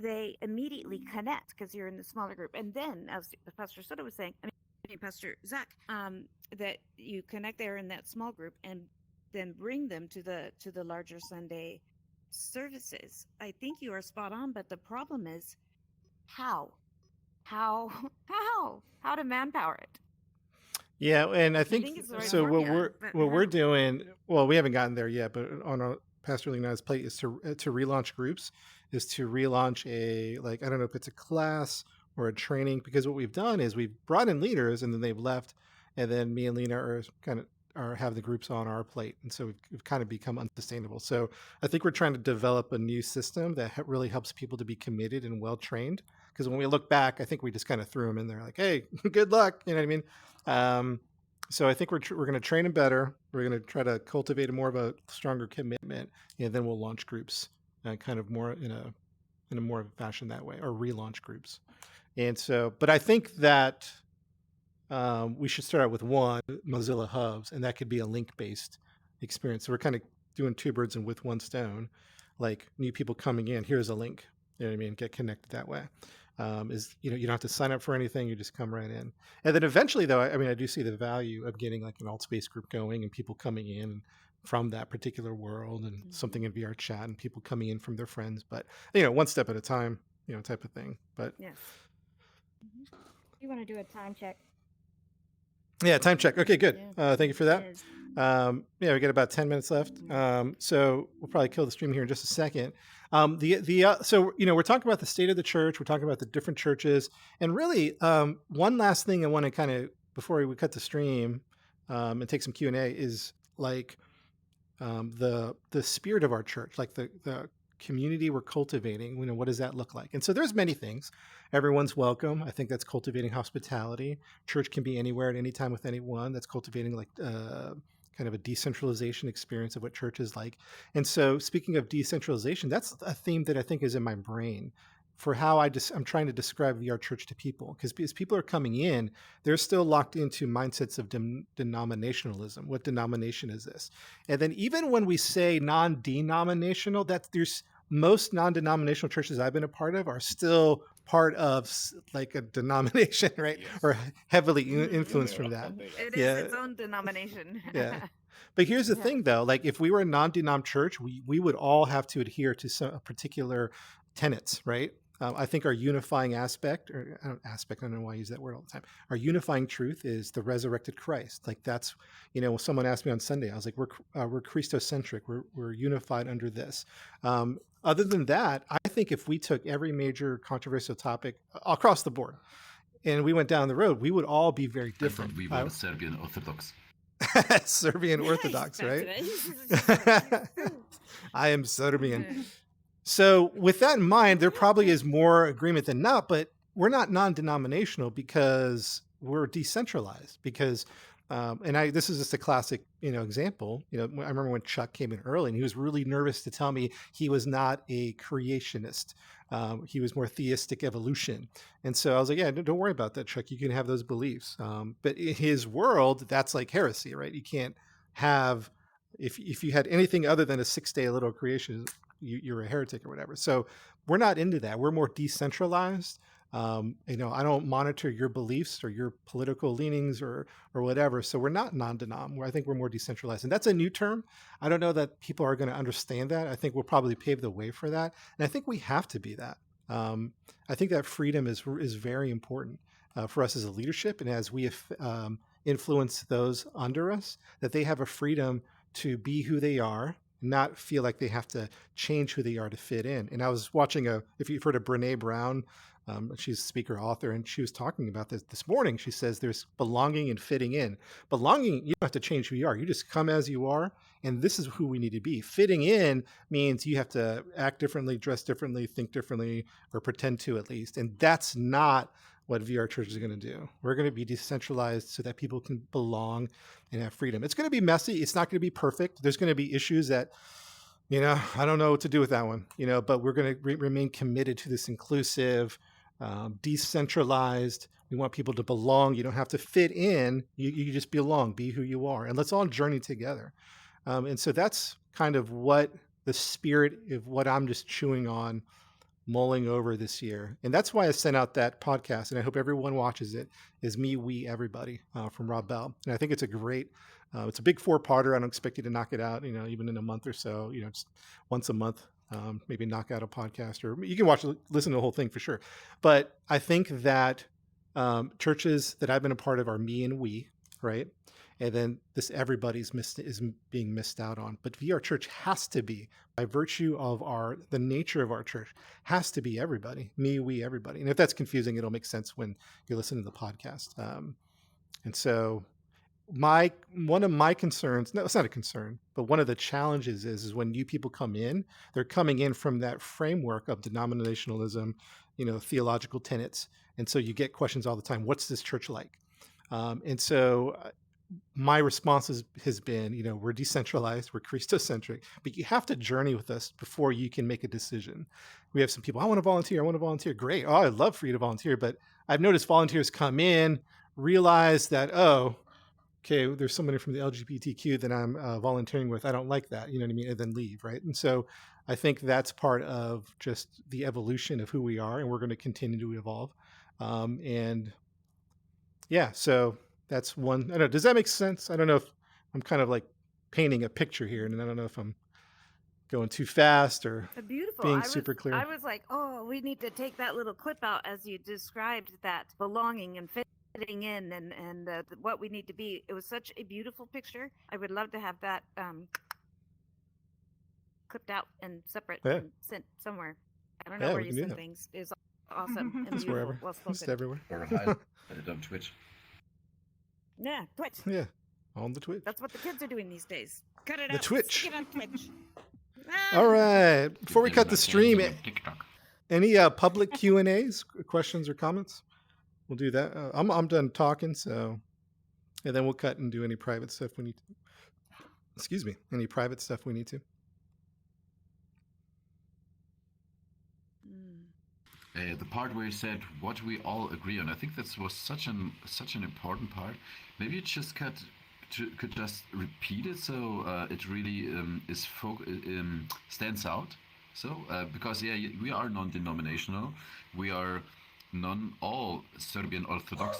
Speaker 4: they immediately connect because you're in the smaller group. And then, as Pastor Soda was saying, Pastor Zach, that you connect there in that small group and then bring them to the larger Sunday services. I think you are spot on, but the problem is how to manpower it.
Speaker 1: Yeah, and I think
Speaker 4: it's the right
Speaker 1: so.
Speaker 4: formula,
Speaker 1: What we're doing, well, we haven't gotten there yet, but on our Pastor Lena's plate is to relaunch groups, is to relaunch a, like, I don't know if it's a class or a training, because what we've done is we've brought in leaders and then they've left, and then me and Lena are kind of have the groups on our plate, and so we've kind of become unsustainable. So I think we're trying to develop a new system that really helps people to be committed and well trained. Because when we look back, I think we just kind of threw them in there like, "Hey, good luck," you know what I mean? So I think we're going to train them better. We're going to try to cultivate a more of a stronger commitment, and then we'll launch groups, kind of more in a more fashion that way, or relaunch groups. And so, but I think that we should start out with one Mozilla Hubs, and that could be a link-based experience. So we're kind of doing two birds and with one stone. Like new people coming in, here's a link. You know what I mean? Get connected that way. You don't have to sign up for anything; you just come right in. And then eventually, though, I do see the value of getting like an alt space group going and people coming in from that particular world, and something in VR chat, and people coming in from their friends. But one step at a time, type of thing. But
Speaker 4: yes,
Speaker 2: you want to do a time check?
Speaker 1: Yeah, time check. Okay, good.
Speaker 4: Yeah.
Speaker 1: Thank you for that. We got about 10 minutes left. So we'll probably kill the stream here in just a second. So we're talking about the state of the church. We're talking about the different churches, and really, one last thing I want to kind of, before we cut the stream, and take some Q&A, is like, the spirit of our church, like the community we're cultivating. What does that look like? And so there's many things. Everyone's welcome. I think that's cultivating hospitality. Church can be anywhere at any time with anyone. That's cultivating like kind of a decentralization experience of what church is like. And so speaking of decentralization, that's a theme that I think is in my brain for how I'm trying to describe VR church to people, because as people are coming in, they're still locked into mindsets of denominationalism. What denomination is this? And then even when we say non-denominational, that there's most non-denominational churches I've been a part of are still part of like a denomination, right?
Speaker 5: Yes.
Speaker 1: Or heavily
Speaker 4: Mhm.
Speaker 1: influenced
Speaker 5: Yeah,
Speaker 1: from
Speaker 5: that's
Speaker 1: that.
Speaker 5: one thing.
Speaker 4: It
Speaker 1: Yeah.
Speaker 4: is its own denomination.
Speaker 1: Yeah. But here's the
Speaker 4: Yeah.
Speaker 1: thing, though. Like, if we were a non-denom church, we would all have to adhere to some particular tenets, right? I think our unifying aspect, or I don't know why I use that word all the time. Our unifying truth is the resurrected Christ. Like that's, when someone asked me on Sunday, I was like, we're Christocentric. We're unified under this. Other than that, I think if we took every major controversial topic across the board and we went down the road, we would all be very
Speaker 3: I
Speaker 1: different.
Speaker 3: thought we were Serbian Orthodox.
Speaker 1: Serbian Orthodox,
Speaker 4: Back to
Speaker 1: right?
Speaker 4: that.
Speaker 1: I am Serbian. So with that in mind, there probably is more agreement than not, but we're not non-denominational because we're decentralized. Because, this is just a classic, example. I remember when Chuck came in early, and he was really nervous to tell me he was not a creationist. He was more theistic evolution, and so I was like, "Yeah, don't worry about that, Chuck. You can have those beliefs." But in his world, that's like heresy, right? You can't have if you had anything other than a 6-day little creation, you're a heretic or whatever. So we're not into that. We're more decentralized. I don't monitor your beliefs or your political leanings or whatever. So we're not non-denom. I think we're more decentralized, and that's a new term. I don't know that people are going to understand that. I think we'll probably pave the way for that, and I think we have to be that. I think that freedom is very important for us as a leadership, and as we influence those under us, that they have a freedom to be who they are, not feel like they have to change who they are to fit in. And I was watching if you've heard of Brene Brown, she's a speaker, author, and she was talking about this morning. She says there's belonging and fitting in. Belonging, you don't have to change who you are. You just come as you are, and this is who we need to be. Fitting in means you have to act differently, dress differently, think differently, or pretend to at least. And that's not what VR Church is going to do. We're going to be decentralized so that people can belong and have freedom. It's going to be messy. It's not going to be perfect. There's going to be issues that, I don't know what to do with that one, but we're going to remain committed to this inclusive, decentralized. We want people to belong. You don't have to fit in. You just belong, be who you are. And let's all journey together. And so that's kind of what the spirit of what I'm just chewing on, mulling over this year. And that's why I sent out that podcast, and I hope everyone watches it, is Me, We, Everybody from Rob Bell. And I think it's a great, it's a big 4-parter. I don't expect you to knock it out, even in a month or so, just once a month, maybe knock out a podcast, or you can listen to the whole thing for sure. But I think that churches that I've been a part of are Me and We, right? And then this everybody's is being missed out on. But VR Church has to be, by virtue of the nature of our church, has to be everybody. Me, we, everybody. And if that's confusing, it'll make sense when you listen to the podcast. And so one of my concerns, no, it's not a concern, but one of the challenges is when new people come in, they're coming in from that framework of denominationalism, theological tenets. And so you get questions all the time. What's this church like? And so my response has been, we're decentralized, we're Christocentric, but you have to journey with us before you can make a decision. We have some people, I want to volunteer. Great. Oh, I'd love for you to volunteer. But I've noticed volunteers come in, realize that, oh, okay, there's somebody from the LGBTQ that I'm volunteering with. I don't like that, you know what I mean? And then leave, right? And so I think that's part of just the evolution of who we are, and we're going to continue to evolve. And yeah, so that's one. I don't know. Does that make sense? I don't know if I'm kind of like painting a picture here, and I don't know if I'm going too fast or
Speaker 4: Beautiful.
Speaker 1: being super clear.
Speaker 4: I was like, oh, we need to take that little clip out as you described that belonging and fitting in and what we need to be. It was such a beautiful picture. I would love to have that clipped out and separate and sent somewhere. I don't know where you send things. It's awesome and
Speaker 1: Just
Speaker 4: beautiful.
Speaker 1: wherever.
Speaker 4: Well spoken.
Speaker 1: Just everywhere.
Speaker 3: Or highlight it on Twitch.
Speaker 4: Yeah, Twitch.
Speaker 1: Yeah. On the Twitch.
Speaker 4: That's what the kids are doing these days. Cut it
Speaker 1: The
Speaker 4: out.
Speaker 1: Twitch.
Speaker 4: Stick it on Twitch.
Speaker 1: All right. Before we
Speaker 3: They're
Speaker 1: cut the
Speaker 3: not
Speaker 1: stream,
Speaker 3: dancing on TikTok.
Speaker 1: any public Q&As, questions or comments? We'll do that. I'm done talking, so, and then we'll cut and do any private stuff we need to. Excuse me, any private stuff we need to.
Speaker 3: The part where you said what we all agree on, I think that was such an important part. Maybe you just could just repeat it so it really stands out. So because we are non-denominational, we are all Serbian Orthodox,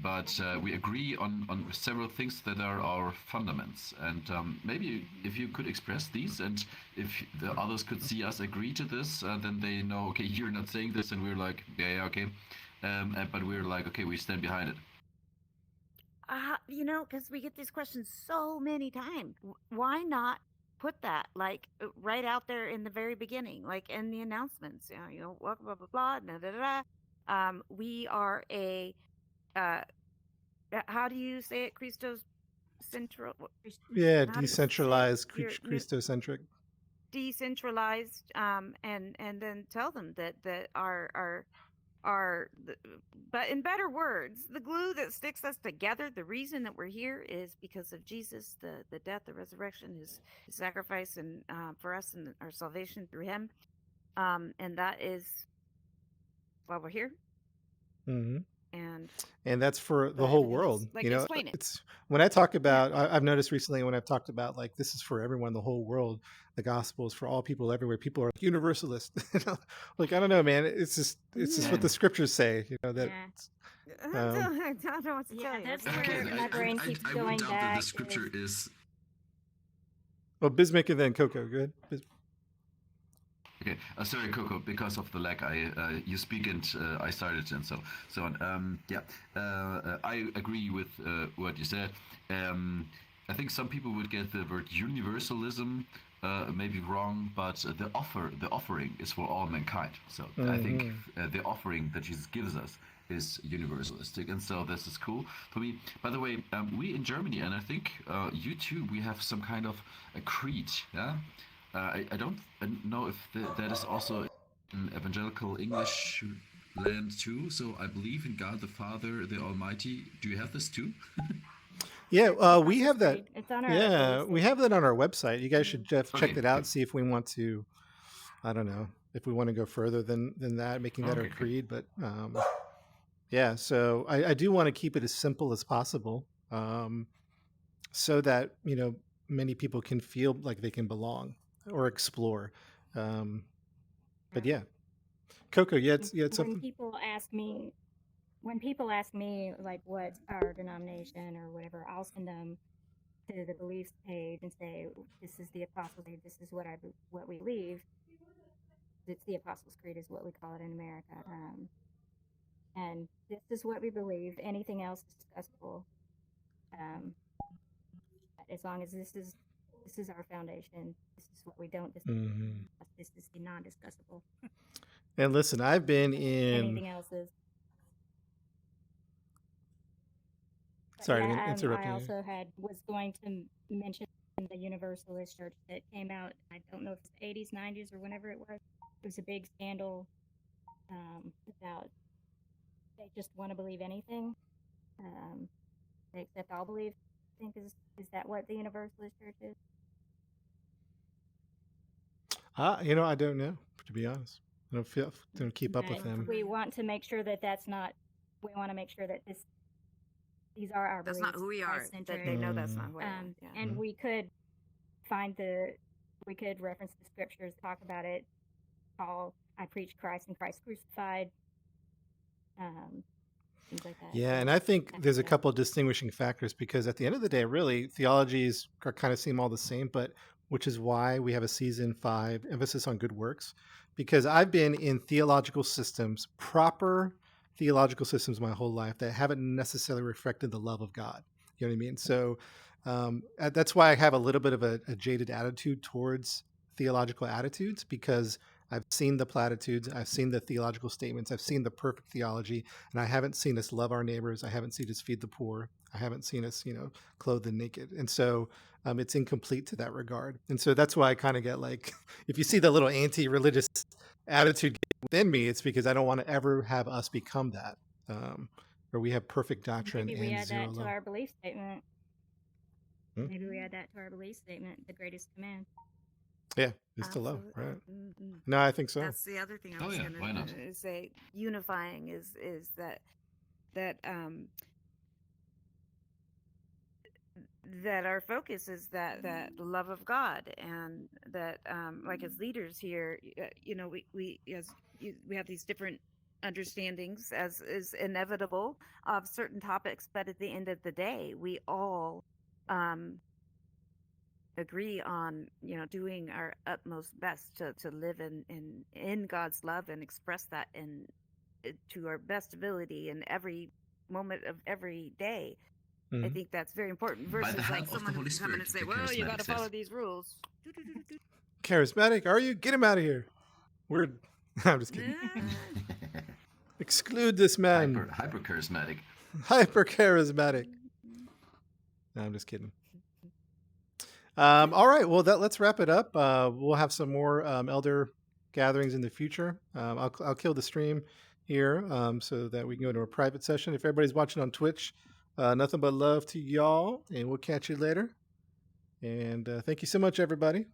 Speaker 3: but we agree on several things that are our fundaments. And maybe if you could express these, and if the others could see us agree to this, then they know, okay, you're not saying this, and we're like, yeah, okay. But we're like, okay, we stand behind it.
Speaker 4: Because we get these questions so many times. Why not put that right out there in the very beginning, like in the announcements? Blah blah blah blah. Da, da, da, da. We are a. How do you say it? Christos central.
Speaker 1: Yeah,
Speaker 4: How do you say it?
Speaker 1: decentralized,
Speaker 4: You're
Speaker 1: Christocentric.
Speaker 4: decentralized, and then tell them that but in better words, the glue that sticks us together, the reason that we're here is because of Jesus, the death, the resurrection, his sacrifice, and for us and our salvation through him, and that is why we're here.
Speaker 1: Mm-hmm.
Speaker 4: And
Speaker 1: that's for the
Speaker 4: I
Speaker 1: whole
Speaker 4: think
Speaker 1: world.
Speaker 4: explain it.
Speaker 1: It's when I talk about, I've noticed recently when I've talked about like this is for everyone, the whole world, the gospel is for all people everywhere. People are like universalist. Like I don't know, man. It's just what the scriptures say. That.
Speaker 4: I don't know what to tell you.
Speaker 2: That's where my brain keeps
Speaker 3: I
Speaker 2: going
Speaker 3: would doubt
Speaker 2: back.
Speaker 3: that the scripture is.
Speaker 1: Oh, Bismick and then Coco. Good.
Speaker 3: Okay, sorry, Coco. Because of the lag, you speak and I started and so on. I agree with what you said. I think some people would get the word universalism maybe wrong, but the offering is for all mankind. So I think the offering that Jesus gives us is universalistic, and so this is cool for me. By the way, we in Germany, and I think you too, we have some kind of a creed, yeah. I don't know if that is also in evangelical English land too. So I believe in God the Father, the Almighty. Do you have this too?
Speaker 1: Yeah, we have that.
Speaker 2: It's on our
Speaker 1: yeah, we have that on our website. You guys should check that out and see if we want to. I don't know if we want to go further than that, making that our creed. But yeah, so I do want to keep it as simple as possible, so that many people can feel like they can belong or explore. But yeah, Coco, you had something.
Speaker 2: When people ask me like what's our denomination or whatever, I'll send them to the beliefs page and say, this is the Apostles' Creed, this is what we believe. It's the Apostles' Creed is what we call it in America. And this is what we believe. Anything else is discussable. As long as this is our foundation, this is what we don't discuss. This is the non-discussable.
Speaker 1: And listen, I've been in.
Speaker 2: Anything else is.
Speaker 1: Sorry, to interrupt you.
Speaker 2: I also was going to mention the Universalist Church that came out. I don't know if it's the 80s, 90s, or whenever it was. It was a big scandal about they just want to believe anything. They accept all beliefs. I think is that what the Universalist Church is?
Speaker 1: I don't know, to be honest. I don't keep up with them.
Speaker 2: We want to make sure that that's not. We want to make sure that these are our
Speaker 4: that's
Speaker 2: beliefs.
Speaker 4: not who we are. That they know that's not who we are.
Speaker 2: And we could reference the scriptures, talk about it. Paul, I preach Christ and Christ crucified. Things like that.
Speaker 1: Yeah, and I think there's a couple of distinguishing factors because at the end of the day, really, theologies kind of seem all the same, but which is why we have a season 5 emphasis on good works. Because I've been in theological systems, proper theological systems my whole life that haven't necessarily reflected the love of God. You know what I mean? So that's why I have a little bit of a jaded attitude towards theological attitudes, because I've seen the platitudes, I've seen the theological statements, I've seen the perfect theology, and I haven't seen us love our neighbors. I haven't seen us feed the poor. I haven't seen us, clothe the naked. And so it's incomplete to that regard. And so that's why I kind of get like, if you see the little anti-religious attitude within me, it's because I don't want to ever have us become that, where we have perfect doctrine
Speaker 2: Maybe we
Speaker 1: and
Speaker 2: add
Speaker 1: zero
Speaker 2: that to
Speaker 1: love.
Speaker 2: our belief statement.
Speaker 1: Hmm?
Speaker 2: Maybe we add that to our belief statement, the greatest command.
Speaker 1: Yeah, is to love,
Speaker 4: Absolutely.
Speaker 1: right?
Speaker 4: Mm-hmm.
Speaker 1: No, I think so.
Speaker 4: That's the other thing I
Speaker 3: Oh
Speaker 4: was
Speaker 3: yeah,
Speaker 4: going
Speaker 3: why not?
Speaker 4: to say. Unifying is that our focus is that love of God, and that like as leaders here, we have these different understandings, as is inevitable, of certain topics, but at the end of the day, we all agree on doing our utmost best to live in God's love and express that to our best ability in every moment of every day. I think that's very important
Speaker 3: By the
Speaker 4: versus like
Speaker 3: help of the
Speaker 4: someone who
Speaker 3: Holy
Speaker 4: can come in
Speaker 3: Spirit,
Speaker 4: and say,
Speaker 3: the
Speaker 4: well, you got
Speaker 3: charismatic
Speaker 4: to follow
Speaker 3: says.
Speaker 4: these rules.
Speaker 1: Charismatic, are you? Get him out of here. We're. I'm just kidding. Exclude this man.
Speaker 3: Hyper charismatic.
Speaker 1: Hyper charismatic. No, I'm just kidding. All right. Well, let's wrap it up. We'll have some more elder gatherings in the future. I'll kill the stream here so that we can go to a private session. If everybody's watching on Twitch, nothing but love to y'all, and we'll catch you later. And thank you so much, everybody.